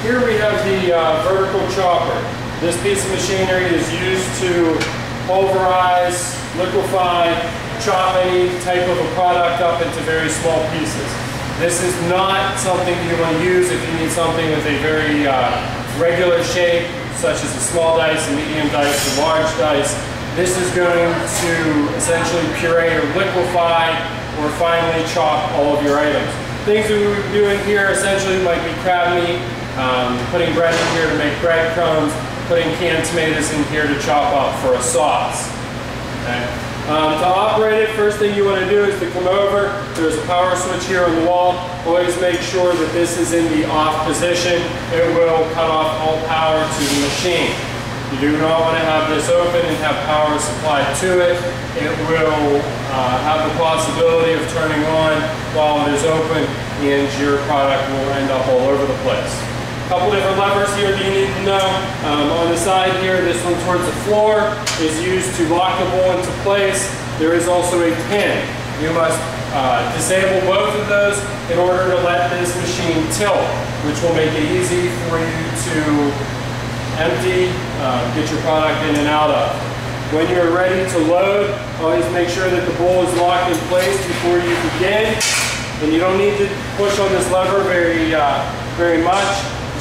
Here we have the vertical chopper. This piece of machinery is used to pulverize, liquefy, chop any type of a product up into very small pieces. This is not something you want to use if you need something with a very regular shape, such as a small dice, a medium dice, a large dice. This is going to essentially puree or liquefy or finely chop all of your items. Things that we would be doing here essentially might be crab meat, putting bread in here to make breadcrumbs, putting canned tomatoes in here to chop up for a sauce. Okay. To operate it, first thing you want to do is to come over. There's a power switch here on the wall. Always make sure that this is in the off position. It will cut off all power to the machine. You do not want to have this open and have power supplied to it. It will have the possibility of turning on while it is open, and your product will end up all over the place. A couple different levers here that you need to know. On the side here, this one towards the floor is used to lock the bowl into place. There is also a pin. You must disable both of those in order to let this machine tilt, which will make it easy for you to empty, get your product in and out of. When you're ready to load, always make sure that the bowl is locked in place before you begin. And you don't need to push on this lever very much,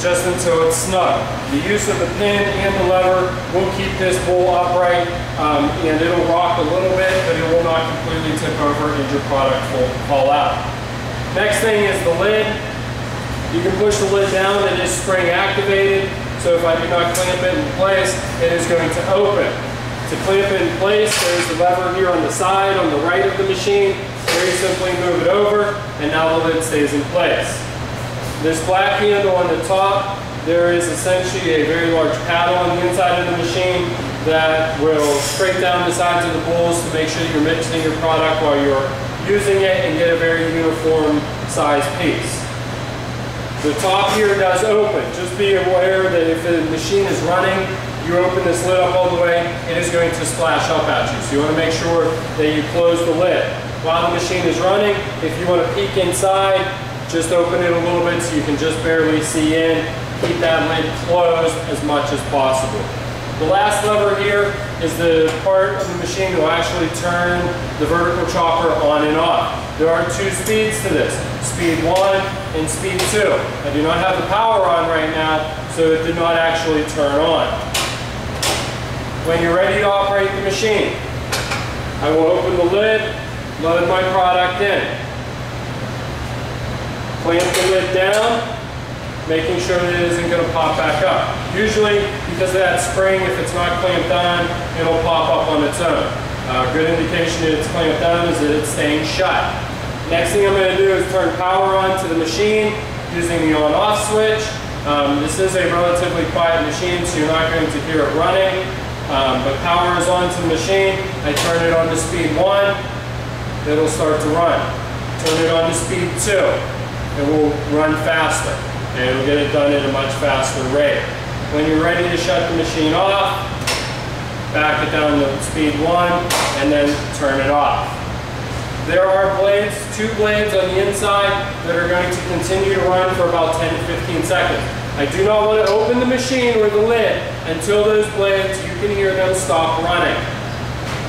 just until it's snug. The use of the pin and the lever will keep this bowl upright, and it'll rock a little bit, but it will not completely tip over and your product will fall out. Next thing is the lid. You can push the lid down. It is spring activated, so if I do not clamp it in place, it is going to open. To clamp it in place, there's the lever here on the side, on the right of the machine. Very simply move it over, and now the lid stays in place. This black handle on the top, there is essentially a very large paddle on the inside of the machine that will scrape down the sides of the bowls to make sure you're mixing your product while you're using it and get a very uniform size piece. The top here does open. Just be aware that if the machine is running, you open this lid up all the way, it is going to splash up at you. So you want to make sure that you close the lid. While the machine is running, if you want to peek inside, just open it a little bit so you can just barely see in. Keep that lid closed as much as possible. The last lever here is the part of the machine that will actually turn the vertical chopper on and off. There are two speeds to this, speed 1 and speed 2. I do not have the power on right now, so it did not actually turn on. When you're ready to operate the machine, I will open the lid, load my product in. Clamp the lid down, making sure that it isn't going to pop back up. Usually, because of that spring, if it's not clamped on, it'll pop up on its own. A good indication that it's clamped down is that it's staying shut. Next thing I'm going to do is turn power on to the machine using the on-off switch. This is a relatively quiet machine, so you're not going to hear it running. But power is on to the machine. I turn it on to speed 1, it'll start to run. Turn it on to speed 2. It will run faster, and it'll get it done at a much faster rate. When you're ready to shut the machine off, back it down to speed 1, and then turn it off. There are blades, 2 blades on the inside that are going to continue to run for about 10 to 15 seconds. I do not want to open the machine or the lid until those blades, you can hear them stop running.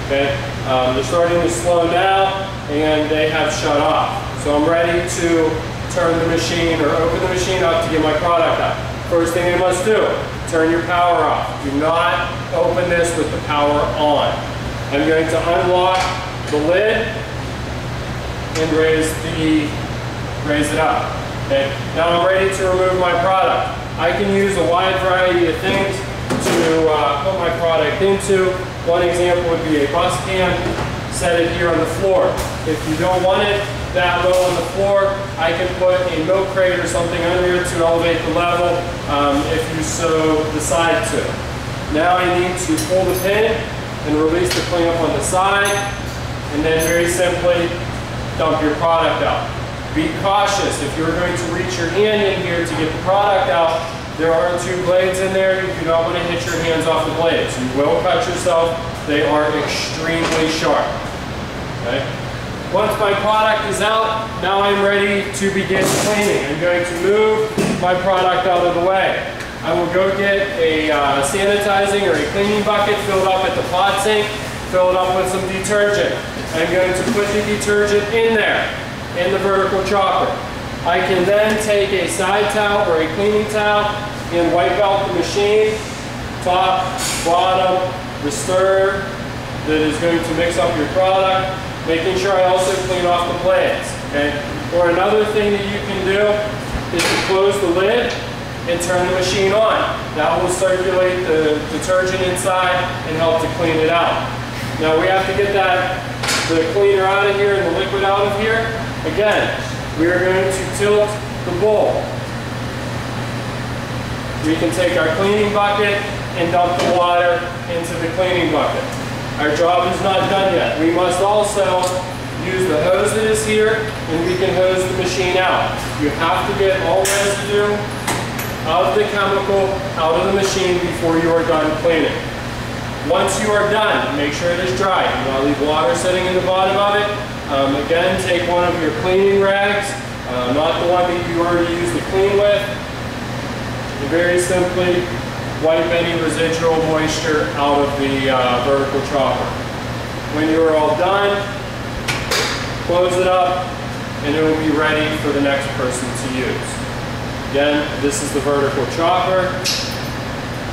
Okay? They're starting to slow now, and they have shut off. So I'm ready to turn the machine or open the machine up to get my product out. First thing you must do, turn your power off. Do not open this with the power on. I'm going to unlock the lid and raise it up. Okay. Now I'm ready to remove my product. I can use a wide variety of things to put my product into. One example would be a bus can. Set it here on the floor. If you don't want it that low on the floor, I can put a milk crate or something under it to elevate the level if you so decide to. Now I need to pull the pin and release the clamp on the side, and then very simply dump your product out. Be cautious. If you're going to reach your hand in here to get the product out, there are 2 blades in there. You do not want to hit your hands off the blades. You will cut yourself. They are extremely sharp. Okay? Once my product is out, now I'm ready to begin cleaning. I'm going to move my product out of the way. I will go get a sanitizing or a cleaning bucket, fill it up at the pot sink, fill it up with some detergent. I'm going to put the detergent in there, in the vertical chopper. I can then take a side towel or a cleaning towel and wipe out the machine, top, bottom, the stir that is going to mix up your product, making sure I also clean off the blades. Okay? Or another thing that you can do is to close the lid and turn the machine on. That will circulate the detergent inside and help to clean it out. Now we have to get the cleaner out of here and the liquid out of here. Again, we are going to tilt the bowl. We can take our cleaning bucket and dump the water into the cleaning bucket. Our job is not done yet. We must also use the hose that is here, and we can hose the machine out. You have to get all residue of the chemical out of the machine before you are done cleaning. Once you are done, make sure it is dry. Do not leave water sitting in the bottom of it. Again, take one of your cleaning rags, not the one that you already used to clean with, and very simply wipe any residual moisture out of the vertical chopper. When you are all done, close it up, and it will be ready for the next person to use. Again, this is the vertical chopper.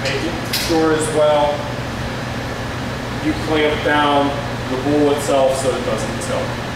Make sure as well you clamp down the bowl itself so it doesn't tilt.